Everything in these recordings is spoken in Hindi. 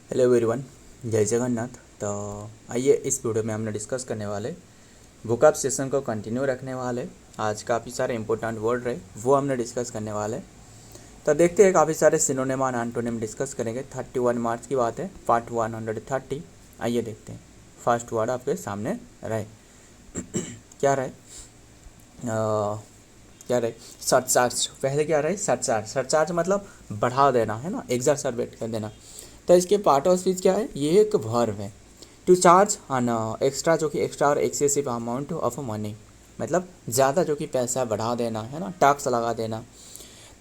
हेलो एवरीवन, जय जगन्नाथ। तो आइए इस वीडियो में हमने डिस्कस करने वाले वोकैब सेशन को कंटिन्यू रखने वाले। आज काफ़ी सारे इंपॉर्टेंट वर्ड रहे वो हमने डिस्कस करने वाले। तो देखते हैं, काफ़ी सारे सिनोनिम और एंटोनिम डिस्कस करेंगे। 31 मार्च की बात है, पार्ट 130। आइए देखते हैं। फर्स्ट वर्ड आपके सामने रहे क्या रहे क्या रहे सरचार्ज। पहले क्या रहे सरचार्ज। सरचार्ज मतलब बढ़ा देना है ना, एग्जैजरबेट कर देना। तो इसके पार्ट ऑफ स्पीच क्या है, ये एक वर्ब है। टू चार्ज ऑन एक्स्ट्रा, जो कि एक्स्ट्रा और एक्सेसिव अमाउंट ऑफ मनी, मतलब ज़्यादा जो कि पैसा बढ़ा देना है ना, टैक्स लगा देना।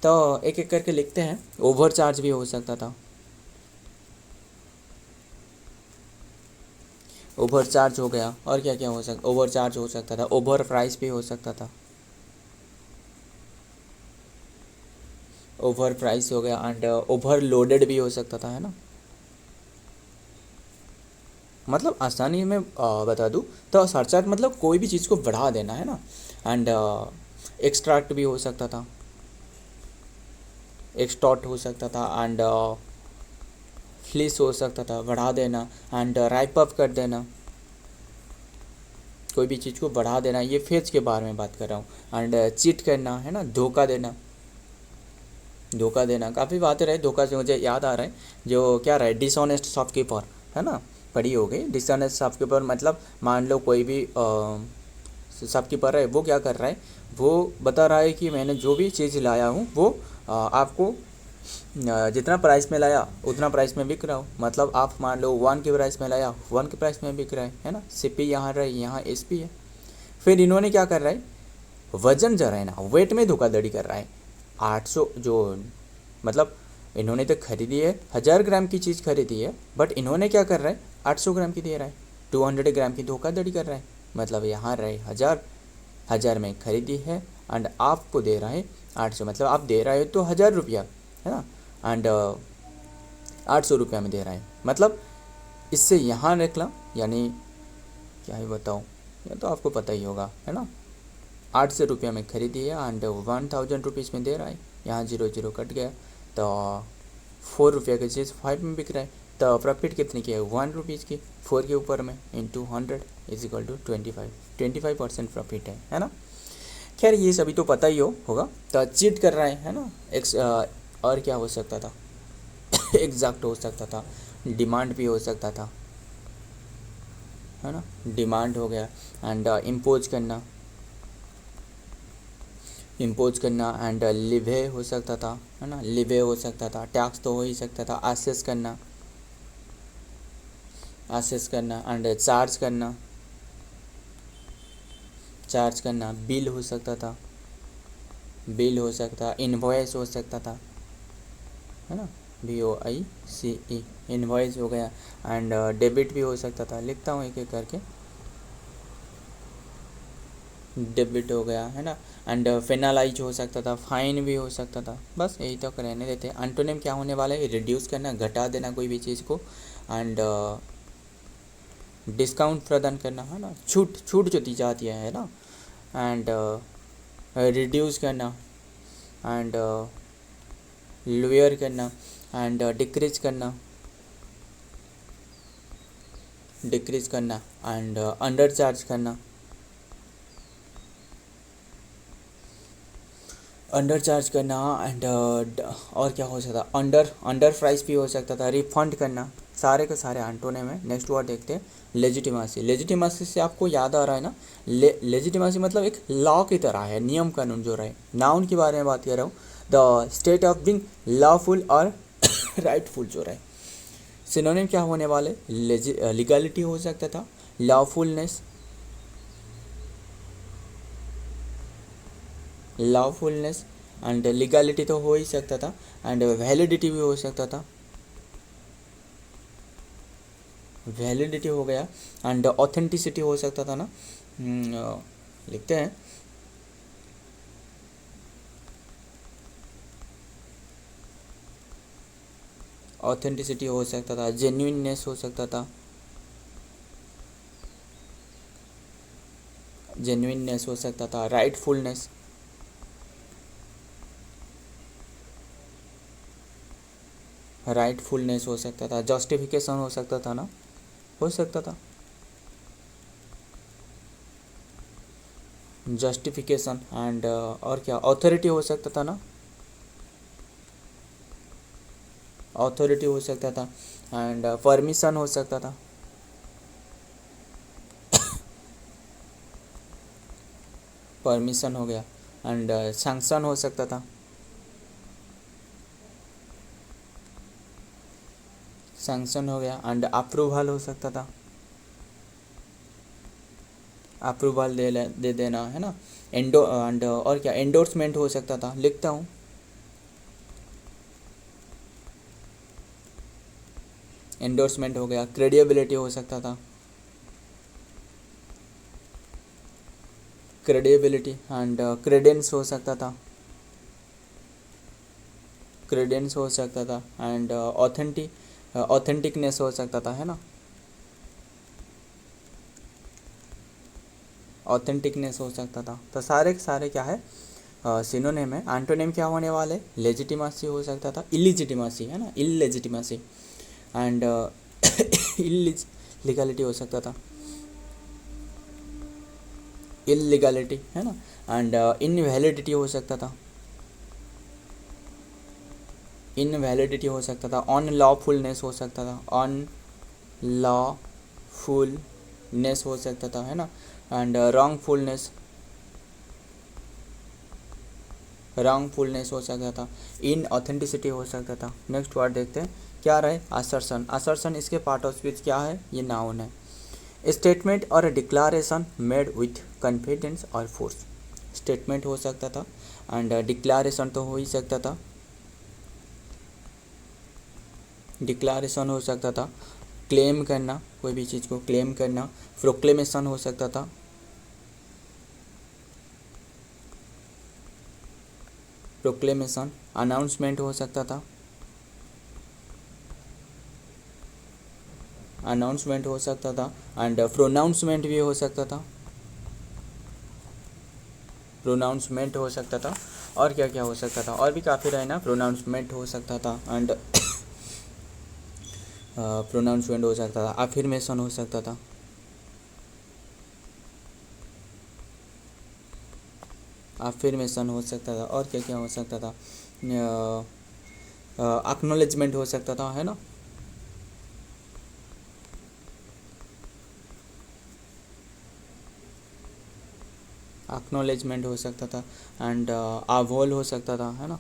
तो एक एक करके लिखते हैं। ओवर चार्ज भी हो सकता था, ओवर चार्ज हो गया। और क्या क्या हो सकता, ओवर चार्ज हो सकता था, ओवर प्राइस भी हो सकता था, ओवर प्राइस हो गया। एंड ओवर लोडेड भी हो सकता था, है ना। मतलब आसानी में बता दूँ तो सरचार्ज मतलब कोई भी चीज़ को बढ़ा देना है ना। एंड एक्सट्रैक्ट भी हो सकता था, एक्सटॉर्ट हो सकता था। एंड फ्लिस हो सकता था, बढ़ा देना। एंड राइप अप कर देना, कोई भी चीज़ को बढ़ा देना। ये फेज के बारे में बात कर रहा हूँ। एंड चीट करना है ना, धोखा देना। धोखा देना, काफ़ी बातें रहे। धोखा से मुझे याद आ रहा है, जो क्या रहा है, डिसऑनेस्ट शॉपकीपर, है ना। पढ़ी हो गई। डिसऑनेस्ट शॉपकीपर मतलब मान लो कोई भी शॉपकीपर है, वो क्या कर रहा है, वो बता रहा है कि मैंने जो भी चीज़ लाया हूँ वो आपको जितना प्राइस में लाया उतना प्राइस में बिक रहा हूँ। मतलब आप मान लो 1 के प्राइस में लाया, 1 के प्राइस में बिक रहा है ना। सीपी यहाँ रहे, यहाँ एसपी है। फिर इन्होंने क्या कर रहा है, वजन जो है ना, वेट में धोखाधड़ी कर रहा है। 800 जो, मतलब इन्होंने तो खरीदी है, 1000 ग्राम की चीज़ खरीदी है, बट इन्होंने क्या कर रहा है, 800 ग्राम की दे रहा है। 200 ग्राम की धोखाधड़ी कर रहा है। मतलब यहाँ रहे 1000 में खरीदी है, एंड आपको दे रहा है 800। मतलब आप दे रहे हो तो 1000 रुपया, है ना। एंड 800 रुपया में दे रहा है। मतलब इससे यहाँ निकला, यानी क्या ही बताऊँ, ये तो आपको पता ही होगा, है ना। 800 रुपया में खरीदी है एंड 1000 रुपीज़ में दे रहा है। यहाँ 0 0 कट गया, तो 4 रुपये की चीज़ 5 में बिक रहा है। तो प्रॉफिट कितनी की है, 1 रुपीज़ की। 4 के ऊपर में into 100 is equal to 25% profit है ना। खैर ये सभी तो पता ही होगा। तो चीट कर रहा है ना। और क्या हो सकता था एग्जैक्ट हो सकता था, डिमांड भी हो सकता था, है ना। डिमांड हो गया। एंड इम्पोज करना, इम्पोज करना। एंड लिवे हो सकता था, है ना। लिवे हो सकता था, टैक्स तो हो ही सकता था। एसेस करना, एसेस करना। एंड चार्ज करना, चार्ज करना। बिल हो सकता था, बिल हो सकता। इन्वॉइस हो सकता था, है ना। VOICE, इन्वॉइस हो गया। एंड डेबिट भी हो सकता था। लिखता हूँ एक एक करके। डेबिट हो गया, है ना। एंड पेनालाइज हो सकता था, फाइन भी हो सकता था। बस यही तक रहने देते हैं। एंटोनिम क्या होने वाला है, रिड्यूस करना, घटा देना कोई भी चीज़ को। एंड डिस्काउंट प्रदान करना, है ना। छूट, छूट जो दी जाती है ना। एंड रिड्यूस करना। एंड लोअर करना। एंड डिक्रीज करना, डिक्रीज करना। एंड अंडर चार्ज करना, अंडर चार्ज करना। एंड और क्या हो सकता, अंडर अंडर प्राइस भी हो सकता था। रिफंड करना, सारे के सारे एंटोनिम है। नेक्स्ट वर्ड देखते हैं, लेजिटिमेसी। लेजिटिमेसी से आपको याद आ रहा है ना, लेजिटिमेसी मतलब एक लॉ की तरह है, नियम कानून जो रहे। नाउन के बारे में बात कर रहा हूँ, the state of being lawful और राइटफुल जो रहे। सिनोनिम क्या होने वाले, लीगलिटी हो सकता था, लॉफुलनेस, लॉफुलनेस। एंड लीगलिटी तो हो ही सकता था। एंड वैलिडिटी भी हो सकता था, वैलिडिटी हो गया। एंड ऑथेंटिसिटी हो सकता था ना। लिखते हैं, ऑथेंटिसिटी हो सकता था, जेन्युइननेस हो सकता था, जेन्युइननेस हो सकता था, राइटफुलनेस, राइटफुलनेस हो सकता था, जस्टिफिकेशन हो सकता था ना, हो सकता था, जस्टिफिकेशन एंड और क्या, ऑथोरिटी हो सकता था ना, ऑथोरिटी हो सकता था एंड परमिशन हो सकता था, परमिशन हो गया एंड सैंक्शन हो सकता था, सैंक्शन हो गया एंड अप्रूवल हो सकता था, अप्रूवल दे देना है ना, एंडो एंड और क्या, एंडोर्समेंट हो सकता था, लिखता हूँ, एंडोर्समेंट हो गया, क्रेडिबिलिटी हो सकता था, क्रेडिबिलिटी एंड क्रेडेंस हो सकता था, क्रेडेंस हो सकता था एंड ऑथेंटिकनेस हो सकता था, है ना, ऑथेंटिकनेस हो सकता था। तो सारे के सारे क्या है, सिनोनिम है। एंटोनिम क्या होने वाले, लेजिटिमेसी हो सकता था, इलिजिटिमेसी है ना, इलेजिटिमेसी एंड इलीगलिटी हो सकता था, इलीगलिटी है ना, एंड इनवैलिडिटी हो सकता था, इनवैलिडिटी हो सकता था, ऑन लॉफुलनेस हो सकता था, ऑन लॉफुलनेस हो सकता था, है ना, एंड रॉन्गफुलनेस, रॉन्गफुलनेस हो सकता था, इन ऑथेंटिसिटी हो सकता था। नेक्स्ट वर्ड देखते हैं क्या रहे, असर्शन, असर्शन इसके पार्ट ऑफ स्पीच क्या है, ये नाउन है। स्टेटमेंट और डिक्लारेशन मेड विथ कॉन्फिडेंस और फोर्स, स्टेटमेंट हो सकता था एंड डिक्लारेशन तो हो ही सकता था, डिक्लारेशन हो सकता था, क्लेम करना, कोई भी चीज़ को क्लेम करना, प्रोक्लेमेशन हो सकता था, प्रोक्लेमेशन, अनाउंसमेंट हो सकता था, अनाउंसमेंट हो सकता था एंड प्रोनाउंसमेंट भी हो सकता था, प्रोनाउंसमेंट हो सकता था, और क्या क्या हो सकता था, और भी काफ़ी रहे ना, प्रोनाउंसमेंट हो सकता था एंड प्रोनाउंसमेंट हो सकता था, अफर्मेशन हो सकता था, अफर्मेशन हो सकता था, और क्या क्या हो सकता था, एक्नॉलेजमेंट हो सकता था, है ना, एक्नॉलेजमेंट हो सकता था एंड अवॉल हो सकता था, है ना,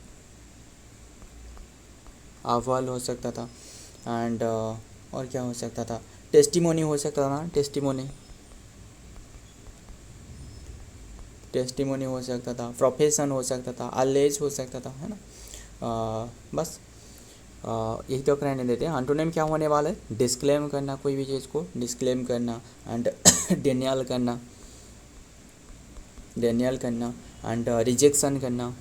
अवॉल हो सकता था एंड और क्या हो सकता था, टेस्टिमोनी हो सकता था ना, टेस्टिमोनी, टेस्टिमोनी हो सकता था, प्रोफेशन हो सकता था, अलेज हो सकता था, है ना, बस यही तो रहने देते हैं। एंटोनिम क्या होने वाला है, डिस्क्लेम करना, कोई भी चीज़ को डिस्क्लेम करना एंड डेनियल करना, डेनियल करना एंड रिजेक्शन करना,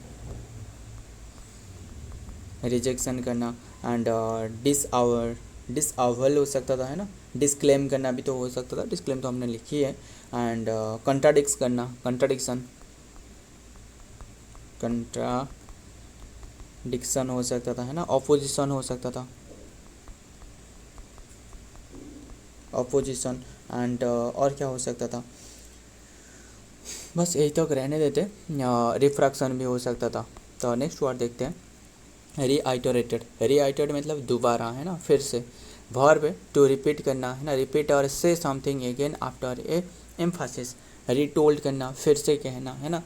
रिजेक्शन करना एंड डिसअवल हो सकता था, है ना, डिस्क्लेम करना भी तो हो सकता था, डिस्क्लेम तो हमने लिखी है एंड कंट्राडिक्स करना, कंट्राडिक्शन, कंट्राडिक्शन हो सकता था, है ना, ऑपोजिशन हो सकता था, ऑपोजिशन एंड और क्या हो सकता था, बस यही तक रहने देते, रिफ्रैक्शन भी हो सकता था। तो नेक्स्ट वर्ड देखते हैं, रीआइटरेटेड, रीआइटरेट मतलब दोबारा, है ना, फिर से, वर्ब टू रिपीट करना, है ना, रिपीट और से something again after a Mphasis, रीटोल्ड करना, फिर से कहना, है ना,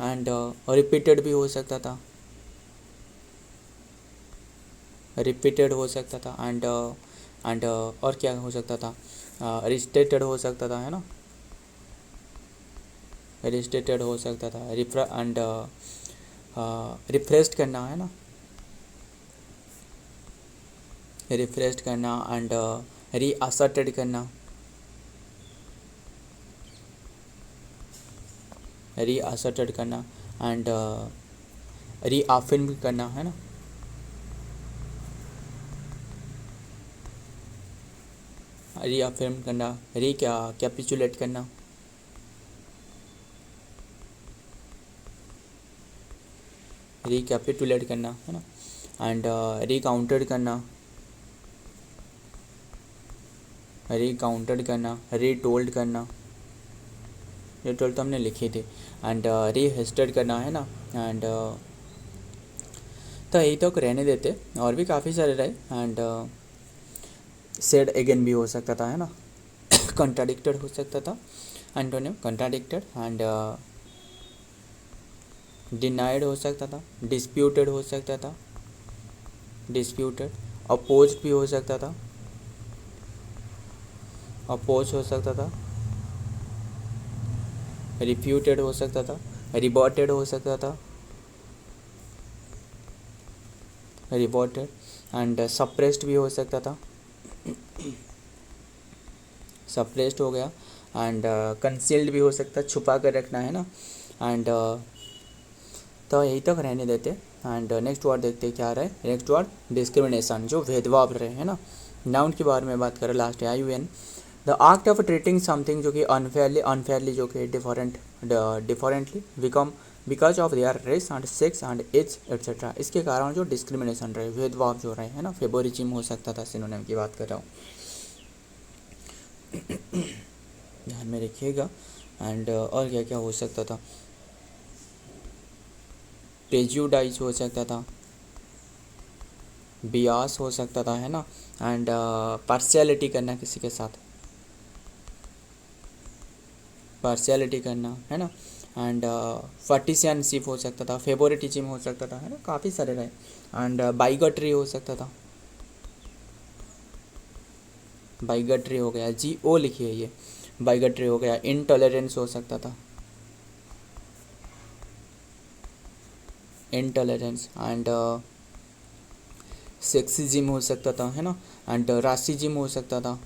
एंड रिपीटेड भी हो सकता था, रिपीटेड हो सकता था एंड और क्या हो सकता था, रिस्टेटेड हो सकता था, है ना, रिस्टेटेड हो सकता था, एंड रिफ्रेश्ड करना, है ना, रिफ्रेश करना एंड रीअसर्टेड करना, रीअसर्टेड करना एंड रीअफर्म करना, है ना, रीअफर्म करना, कैपिचुलेट करना, रिकैपिटुलेट करना, है ना, एंड रिकाउंटेड करना, रिकाउंटेड करना, रीटोल्ड करना, रीटोल्ड तो हमने लिखी थी, एंड रीहिस्टेड करना, है ना। एंड तो यही तक रहने देते, और भी काफ़ी सारे रहे। एंड सेड अगेन भी हो सकता था, है ना। कंट्राडिक्टेड हो सकता था, एंटोनिम कंट्राडिक्टेड। एंड डिनाइड हो सकता था, डिस्प्यूटेड हो सकता था, डिस्प्यूटेड। अपोज्ड भी हो सकता था, अपोज हो सकता था, रिफ्यूटेड हो सकता था, रिबॉटेड हो सकता था, रिबॉटेड। एंड सप्रेस्ड भी हो सकता था, सप्रेस्ड हो गया। एंड कंसील्ड भी हो सकता है, छुपा कर रखना, है ना। एंड तो यही तक रहने देते। एंड नेक्स्ट वर्ड देखते क्या रहे। नेक्स्ट वर्ड डिस्क्रिमिनेशन, जो भेदभाव रहे, है ना। नाउन के बारे में बात करें, लास्ट है IUN। The act of treating something जो कि अनफेयरली जो कि differently because of their race and sex and age etcetera. इसके कारण जो डिस्क्रिमिनेशन रहे, भेदभाव जो रहे, है ना। फेवरिज्म हो सकता था, सिनोनिम की बात कर रहा हूँ, ध्यान में रखिएगा। एंड और क्या क्या हो सकता था, प्रेजुडाइज हो सकता था, बियास हो सकता था, है ना। एंड पार्शियलिटी करना, किसी के साथ पार्शियलिटी करना, है ना। एंड फर्टिशियनशिप हो सकता था, फेवरेटिज्म हो सकता था, है ना। काफ़ी सारे रहे। एंड बाइगटरी हो सकता था, बाइगटरी हो गया, GO लिखिए ये, बाइगटरी हो गया। इनटॉलरेंस हो सकता था, इनटॉलरेंस। एंड सेक्सिज्म हो सकता था, है ना। एंड रासिज्म हो सकता था,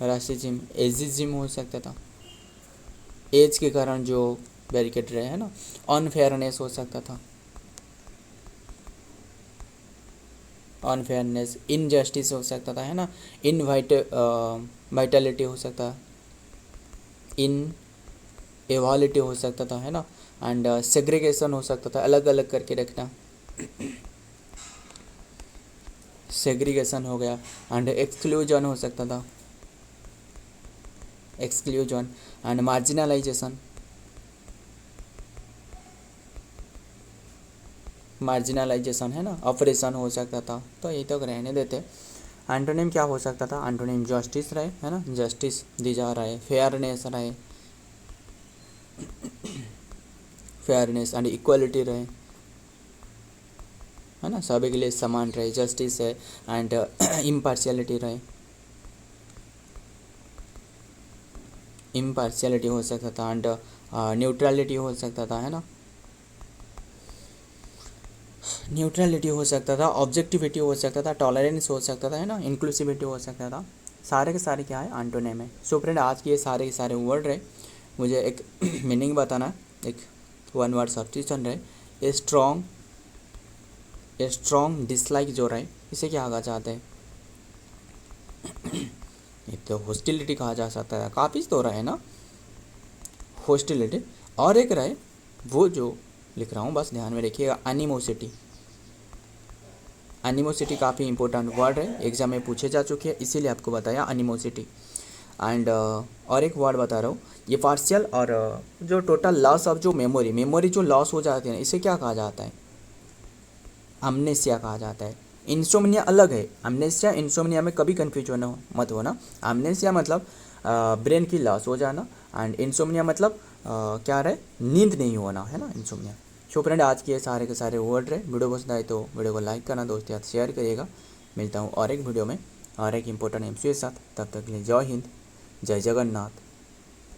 रासिज्म। एजिज्म हो सकता था, एज के कारण जो बैरिकेड रहे, है ना। अनफेयरनेस हो सकता था, अनफेयरनेस। इनजस्टिस हो सकता था, है ना। वाइटलिटी हो सकता है, इन एवालिटी हो सकता था, है ना। एंड सेग्रीगेशन हो सकता था, अलग अलग करके रखना, सेग्रीगेशन हो गया। एंड एक्सक्लूजन हो सकता था, एक्सक्लूजन। एंड मार्जिनलाइजेशन, मार्जिनलाइजेशन, है ना। ऑपरेशन हो सकता था। तो यही तक रहने देते। एंटोनिम क्या हो सकता था, एंटोनिम जस्टिस रहे, है ना, जस्टिस दी जा रहा है। फेयरनेस रहे, फेयरनेस एंड इक्वलिटी रहे, है ना, सभी के लिए समान रहे, जस्टिस है। एंड इम्पार्शियलिटी रहे, इम्पार्शियलिटी हो सकता था। एंड न्यूट्रलिटी हो सकता था, है ना, न्यूट्रलिटी हो सकता था। ऑब्जेक्टिविटी हो सकता था, टॉलरेंस हो सकता था, है ना। इंक्लूसिविटी हो सकता था। सारे के सारे क्या है, एंटोनिम है। सो फ्रेंड, आज के सारे के सारे वर्ड रहे, मुझे एक मीनिंग बताना है, एक वन वर्ड सब्स्टिट्यूशन रहे। स्ट्रॉन्ग, स्ट्रॉन्ग डिसलाइक जो रहे, इसे क्या कहा जाता है, एक तो हॉस्टिलिटी कहा जा सकता है। काफ़ी तो रहे ना, हॉस्टिलिटी। और एक रहे वो जो लिख रहा हूँ, बस ध्यान में रखिएगा, एनिमोसिटी। एनिमोसिटी काफ़ी इंपॉर्टेंट वर्ड है, एग्जाम में पूछे जा चुके हैं, इसीलिए आपको बताया एनिमोसिटी। एंड और एक वर्ड बता रहा हूँ, ये पार्शियल और जो टोटल लॉस ऑफ जो मेमोरी, मेमोरी जो लॉस हो जाती है, इसे क्या कहा जाता है, अमनेसिया कहा जाता है। इंसोम्निया अलग है, अमनेसिया इंसोम्निया में कभी कन्फ्यूजन मत होना। अमनेसिया मतलब ब्रेन की लॉस हो जाना, एंड इंसोम्निया मतलब क्या रहे, नींद नहीं होना, है ना, इंसोम्निया। सो फ्रेंड, आज के सारे के सारे वर्ड रहे। वीडियो पसंद आए तो वीडियो को लाइक करना, दोस्तों याद शेयर करिएगा। मिलता हूँ और एक वीडियो में और एक इंपॉर्टेंट एमसीक्यू के साथ। तब तक के लिए जय हिंद, जय जगन्नाथ।